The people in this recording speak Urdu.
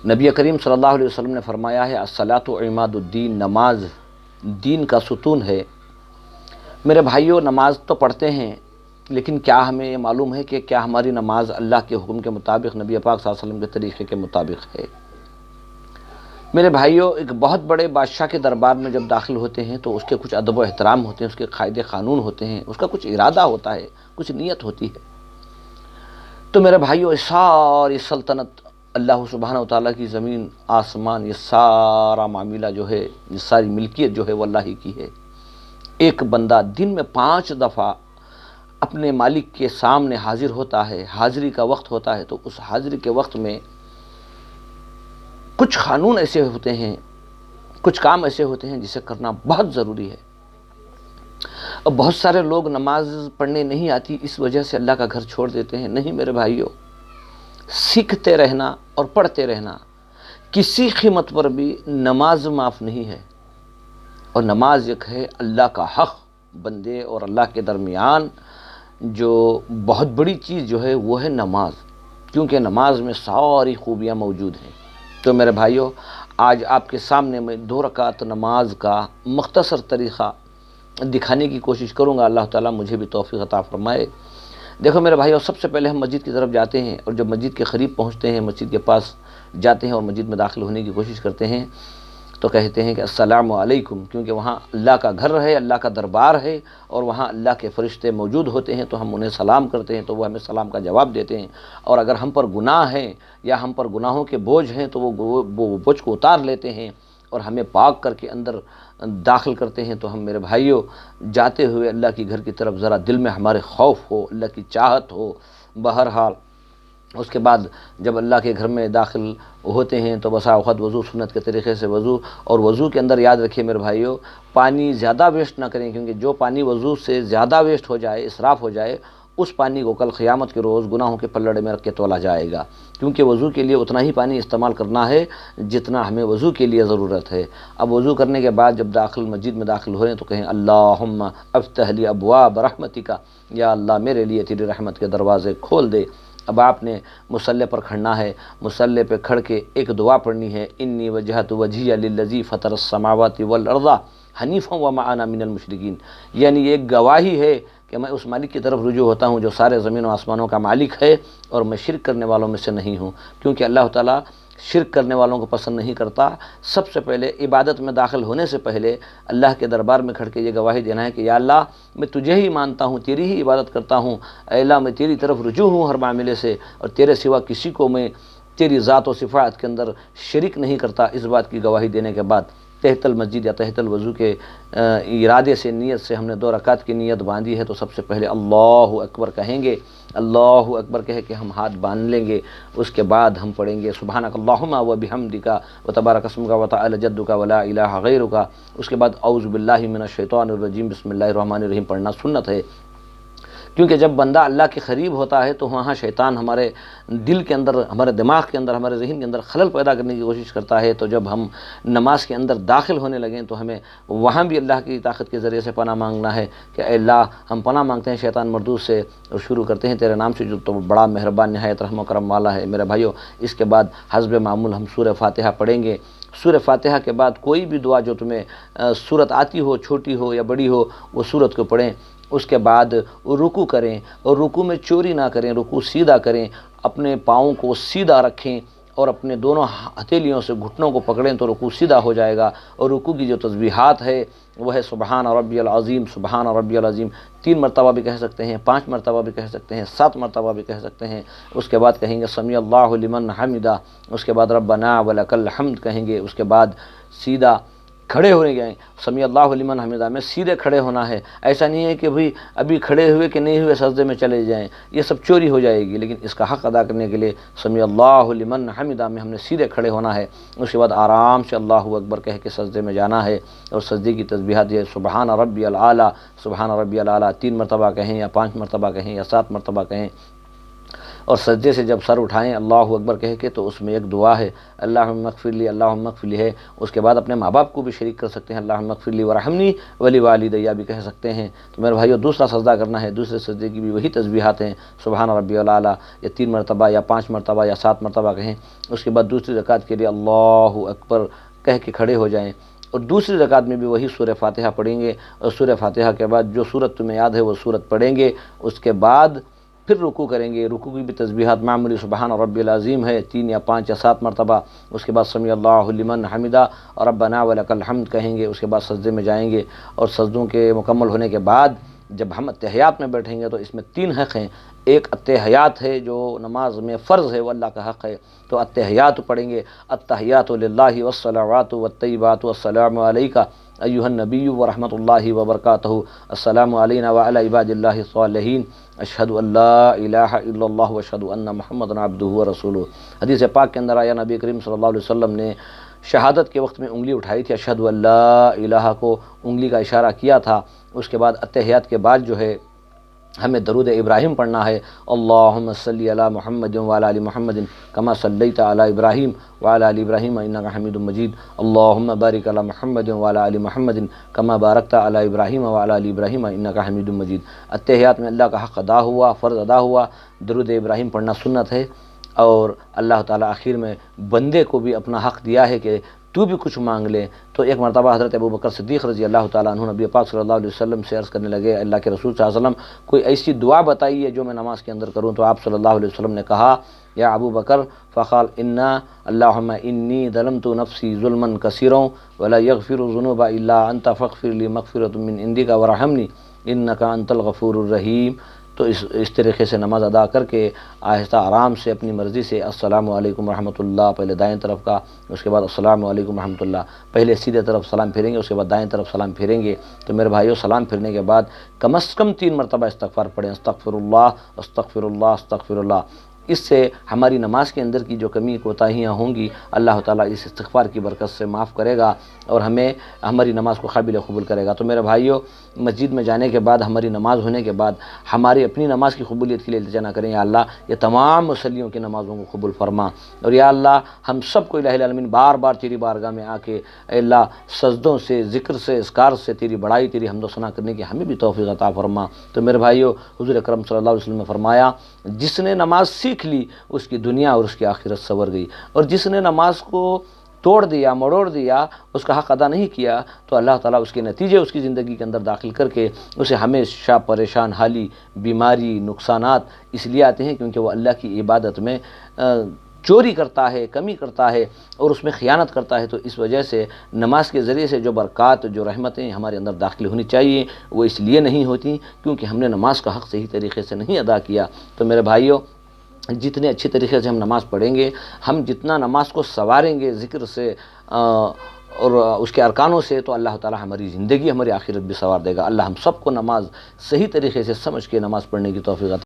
نبی کریم صلی اللہ علیہ وسلم نے فرمایا ہے الصلاۃ عماد الدین، نماز دین کا ستون ہے۔ میرے بھائیوں، نماز تو پڑھتے ہیں، لیکن کیا ہمیں یہ معلوم ہے کہ کیا ہماری نماز اللہ کے حکم کے مطابق، نبی پاک صلی اللہ علیہ وسلم کے طریقے کے مطابق ہے؟ میرے بھائیوں، ایک بہت بڑے بادشاہ کے دربار میں جب داخل ہوتے ہیں تو اس کے کچھ ادب و احترام ہوتے ہیں، اس کے قاعدے قانون ہوتے ہیں، اس کا کچھ ارادہ ہوتا ہے، کچھ نیت ہوتی ہے۔ تو میرے بھائیوں، ساری سلطنت اللہ سبحانہ و تعالیٰ کی، زمین آسمان، یہ سارا معاملہ جو ہے، یہ ساری ملکیت جو ہے وہ اللہ ہی کی ہے۔ ایک بندہ دن میں 5 دفعہ اپنے مالک کے سامنے حاضر ہوتا ہے، حاضری کا وقت ہوتا ہے، تو اس حاضری کے وقت میں کچھ قانون ایسے ہوتے ہیں، کچھ کام ایسے ہوتے ہیں جسے کرنا بہت ضروری ہے۔ اب بہت سارے لوگ نماز پڑھنے نہیں آتی، اس وجہ سے اللہ کا گھر چھوڑ دیتے ہیں۔ نہیں میرے بھائیوں، سیکھتے رہنا اور پڑھتے رہنا، کسی قیمت پر بھی نماز معاف نہیں ہے۔ اور نماز ایک ہے اللہ کا حق، بندے اور اللہ کے درمیان جو بہت بڑی چیز جو ہے وہ ہے نماز، کیونکہ نماز میں ساری خوبیاں موجود ہیں۔ تو میرے بھائیوں، آج آپ کے سامنے میں 2 رکعت نماز کا مختصر طریقہ دکھانے کی کوشش کروں گا۔ اللہ تعالیٰ مجھے بھی توفیق عطا فرمائے۔ دیکھو میرے بھائیوں، سب سے پہلے ہم مسجد کی طرف جاتے ہیں، اور جب مسجد کے قریب پہنچتے ہیں، مسجد کے پاس جاتے ہیں اور مسجد میں داخل ہونے کی کوشش کرتے ہیں، تو کہتے ہیں کہ السلام علیکم، کیونکہ وہاں اللہ کا گھر ہے، اللہ کا دربار ہے، اور وہاں اللہ کے فرشتے موجود ہوتے ہیں، تو ہم انہیں سلام کرتے ہیں، تو وہ ہمیں سلام کا جواب دیتے ہیں۔ اور اگر ہم پر گناہ ہیں یا ہم پر گناہوں کے بوجھ ہیں تو وہ بوجھ کو اتار لیتے ہیں اور ہمیں پاک کر کے اندر داخل کرتے ہیں۔ تو ہم میرے بھائیوں، جاتے ہوئے اللہ کی گھر کی طرف ذرا دل میں ہمارے خوف ہو، اللہ کی چاہت ہو۔ بہرحال اس کے بعد جب اللہ کے گھر میں داخل ہوتے ہیں تو بسا اوقات وضو سنت کے طریقے سے وضو، اور وضو کے اندر یاد رکھیے میرے بھائیوں، پانی زیادہ ویسٹ نہ کریں، کیونکہ جو پانی وضو سے زیادہ ویسٹ ہو جائے، اسراف ہو جائے، اس پانی کو کل قیامت کے روز گناہوں کے پلڑے میں رکھ کے تولا جائے گا، کیونکہ وضو کے لیے اتنا ہی پانی استعمال کرنا ہے جتنا ہمیں وضو کے لیے ضرورت ہے۔ اب وضو کرنے کے بعد جب مسجد میں داخل ہو رہے ہیں تو کہیں اللہم افتح لی ابواب رحمتک، یا اللہ میرے لیے تیری رحمت کے دروازے کھول دے۔ اب آپ نے مصلی پر کھڑنا ہے، مصلی پہ کھڑ کے ایک دعا پڑھنی ہے، انی وجہت وجہی للذی فطر السماوات والارض حنیفا وما انا من المشرکین، یعنی ایک گواہی ہے کہ میں اس مالک کی طرف رجوع ہوتا ہوں جو سارے زمین و آسمانوں کا مالک ہے، اور میں شرک کرنے والوں میں سے نہیں ہوں، کیونکہ اللہ تعالیٰ شرک کرنے والوں کو پسند نہیں کرتا۔ سب سے پہلے عبادت میں داخل ہونے سے پہلے اللہ کے دربار میں کھڑ کے یہ گواہی دینا ہے کہ یا اللہ میں تجھے ہی مانتا ہوں، تیری ہی عبادت کرتا ہوں، اے اللہ میں تیری طرف رجوع ہوں ہر معاملے سے، اور تیرے سوا کسی کو میں تیری ذات و صفات کے اندر شریک نہیں کرتا۔ اس بات کی گواہی دینے کے بعد تحت المسجد یا تحت الوضو کے ارادے سے، نیت سے ہم نے 2 رکعت کی نیت باندھی ہے، تو سب سے پہلے اللہ اکبر کہیں گے، اللہ اکبر کہہ کے ہم ہاتھ باندھ لیں گے۔ اس کے بعد ہم پڑھیں گے سبحانک اللہم و بحمدک و تبارک اسمک و تعالی جدک و لا الہ غیرک۔ اس کے بعد اعوذ باللہ من الشیطان الرجیم بسم اللہ الرحمن الرحیم پڑھنا سنت ہے، کیونکہ جب بندہ اللہ کے قریب ہوتا ہے تو وہاں شیطان ہمارے دل کے اندر، ہمارے دماغ کے اندر، ہمارے ذہن کے اندر خلل پیدا کرنے کی کوشش کرتا ہے۔ تو جب ہم نماز کے اندر داخل ہونے لگیں تو ہمیں وہاں بھی اللہ کی طاقت کے ذریعے سے پناہ مانگنا ہے کہ اے اللہ ہم پناہ مانگتے ہیں شیطان مردود سے، اور شروع کرتے ہیں تیرے نام سے جو تو بڑا مہربان نہایت رحم و کرم والا ہے۔ میرے بھائیو، اس کے بعد حسب معمول ہم سورہ فاتحہ پڑھیں گے۔ سورہ فاتحہ کے بعد کوئی بھی دعا جو تمہیں سورت آتی ہو، چھوٹی ہو یا بڑی ہو، وہ سورت کو پڑھیں۔ اس کے بعد رکوع کریں، اور رکوع میں چوری نہ کریں، رکوع سیدھا کریں، اپنے پاؤں کو سیدھا رکھیں اور اپنے دونوں ہتھیلیوں سے گھٹنوں کو پکڑیں تو رکوع سیدھا ہو جائے گا۔ اور رکوع کی جو تسبیحات ہے وہ ہے سبحان ربی العظیم، سبحان ربی العظیم 3 مرتبہ بھی کہہ سکتے ہیں، 5 مرتبہ بھی کہہ سکتے ہیں، 7 مرتبہ بھی کہہ سکتے ہیں۔ اس کے بعد کہیں گے سمیع اللہ لمن حمدہ، اس کے بعد ربنا ولک الحمد کہیں گے۔ اس کے بعد سیدھا کھڑے ہونے گئے، سمیع اللہ لمن حمدہ میں سیدھے کھڑے ہونا ہے۔ ایسا نہیں ہے کہ ابھی کھڑے ہوئے کہ نہیں ہوئے سجدے میں چلے جائیں، یہ سب چوری ہو جائے گی۔ لیکن اس کا حق ادا کرنے کے لیے سمیع اللہ لمن حمدہ میں ہم نے سیدھے کھڑے ہونا ہے۔ اس کے بعد آرام سے اللہ اکبر کہہ کے سجدے میں جانا ہے، اور سجدے کی تسبیحات یہ سبحان ربی العلیٰ، سبحان ربی العلیٰ 3 مرتبہ کہیں یا 5 مرتبہ کہیں یا 7 مرتبہ کہیں۔ اور سجدے سے جب سر اٹھائیں اللہ اکبر کہہ کے تو اس میں ایک دعا ہے اللہم اغفر لی، اللہم اغفر لی ہے، اس کے بعد اپنے ماں باپ کو بھی شریک کر سکتے ہیں، اللہم اغفر لی ورحمنی ولی والدی بھی کہہ سکتے ہیں۔ تو میرے بھائیو دوسرا سجدہ کرنا ہے، دوسرے سجدے کی بھی وہی تسبیحات ہیں، سبحان ربی الاعلیٰ یا 3 مرتبہ یا 5 مرتبہ یا 7 مرتبہ کہیں۔ اس کے بعد دوسری رکعت کے لیے اللہ اکبر کہہ کے کھڑے ہو جائیں، اور دوسری رکعت میں بھی وہی سورہ فاتحہ پڑھیں گے، اور سورہ فاتحہ کے بعد جو سورت تمہیں یاد ہے وہ سورت پڑھیں گے۔ اس کے بعد پھر رکوع کریں گے، رکوع کی بھی تسبیحات معمولی سبحان ربی العظیم ہے 3 یا 5 یا 7 مرتبہ۔ اس کے بعد سمیع اللہ لمن حمدہ اور ربنا ولک الحمد کہیں گے۔ اس کے بعد سجدے میں جائیں گے، اور سجدوں کے مکمل ہونے کے بعد جب ہم اتحیات میں بیٹھیں گے تو اس میں 3 حق ہیں۔ ایک اتحیات ہے جو نماز میں فرض ہے، وہ اللہ کا حق ہے، تو اتحیات پڑھیں گے، التحیات للہ والصلوات والطیبات والسلام علیک ایھا النبی ورحمۃ اللہ وبرکاتہ، السلام علینا وعلی عباد اللہ الصالحین، اشہد ان لا الہ الا اللہ واشہد ان محمدا عبدہ ورسولہ۔ حدیث پاک کے اندر آیا نبی کریم صلی اللہ علیہ وسلم نے شہادت کے وقت میں انگلی اٹھائی تھی، اشہد ان لا الہ کو انگلی کا اشارہ کیا تھا۔ اس کے بعد اتحیات کے بعد جو ہے ہمیں درود ابراہیم پڑھنا ہے، اللہم صلی علی محمد وعلی آل محمد کما صلیت علی ابراہیم وعلی آل ابراہیم انک حمید مجید، اللہم بارک علی محمد وعلی آل محمد کما بارکت علی ابراہیم وعلی آل ابراہیم انک حمید مجید۔ اتحیات میں اللہ کا حق ادا ہوا، فرض ادا ہوا، درود ابراہیم پڑھنا سنت ہے، اور اللہ تعالیٰ آخر میں بندے کو بھی اپنا حق دیا ہے کہ تو بھی کچھ مانگ لے۔ تو ایک مرتبہ حضرت ابوبکر صدیق رضی اللہ تعالیٰ عنہ نبی پاک صلی اللہ علیہ وسلم سے عرض کرنے لگے، اللہ کے رسول صلی اللہ علیہ وسلم کوئی ایسی دعا بتائیے جو میں نماز کے اندر کروں۔ تو آپ صلی اللہ علیہ وسلم نے کہا یا ابو بکر فقال اللہم انی ظلمت نفسی ظلما کثیرا ولا یغفر الذنوب الا انت فاغفر لی مغفرۃ من عندک ورحمنی انک انت الغفور الرحیم۔ تو اس طریقے سے نماز ادا کر کے آہستہ آرام سے اپنی مرضی سے السلام علیکم ورحمۃ اللہ، پہلے دائیں طرف کا، اس کے بعد السلام علیکم ورحمۃ اللہ، پہلے سیدھے طرف سلام پھیریں گے، اس کے بعد دائیں طرف سلام پھیریں گے۔ تو میرے بھائیو سلام پھرنے کے بعد کم از کم 3 مرتبہ استغفار پڑھیں، استغفر اللہ استغفر اللہ استغفر اللہ۔ اس سے ہماری نماز کے اندر کی جو کمی کوتاہیاں ہوں گی اللہ تعالیٰ اس استغفار کی برکت سے معاف کرے گا، اور ہمیں ہماری نماز کو قابل قبول کرے گا۔ تو میرے بھائیو مسجد میں جانے کے بعد، ہماری نماز ہونے کے بعد ہماری اپنی نماز کی قبولیت کے لیے التجا نہ کریں، یا اللہ یہ تمام مصلیوں کی نمازوں کو قبول فرما، اور یا اللہ ہم سب کو الہ العالمین بار بار تیری بارگاہ میں آ کے اے اللہ سجدوں سے، ذکر سے، اذکار سے تیری بڑائی، تیری حمد و ثنا کرنے کی ہمیں بھی توفیق عطا فرما۔ تو میرے بھائیو حضور اکرم صلی اللہ علیہ وسلم نے فرمایا جس نے نماز سیکھ لی اس کی دنیا اور اس کی آخرت سنور گئی، اور جس نے نماز کو توڑ دیا، مڑوڑ دیا، اس کا حق ادا نہیں کیا، تو اللہ تعالیٰ اس کے نتیجے اس کی زندگی کے اندر داخل کر کے اسے ہمیشہ پریشان حالی، بیماری، نقصانات اس لیے آتے ہیں کیونکہ وہ اللہ کی عبادت میں چوری کرتا ہے، کمی کرتا ہے، اور اس میں خیانت کرتا ہے۔ تو اس وجہ سے نماز کے ذریعے سے جو برکات، جو رحمتیں ہمارے اندر داخل ہونی چاہیے وہ اس لیے نہیں ہوتی کیونکہ ہم نے نماز کا حق صحیح طریقے سے نہیں ادا کیا۔ تو میرے بھائیوں جتنے اچھی طریقے سے ہم نماز پڑھیں گے، ہم جتنا نماز کو سنواریں گے ذکر سے اور اس کے ارکانوں سے، تو اللہ تعالیٰ ہماری زندگی، ہماری آخرت بھی سنوار دے گا۔ اللہ ہم سب کو نماز صحیح طریقے سے سمجھ کے نماز پڑھنے کی توفیق عطا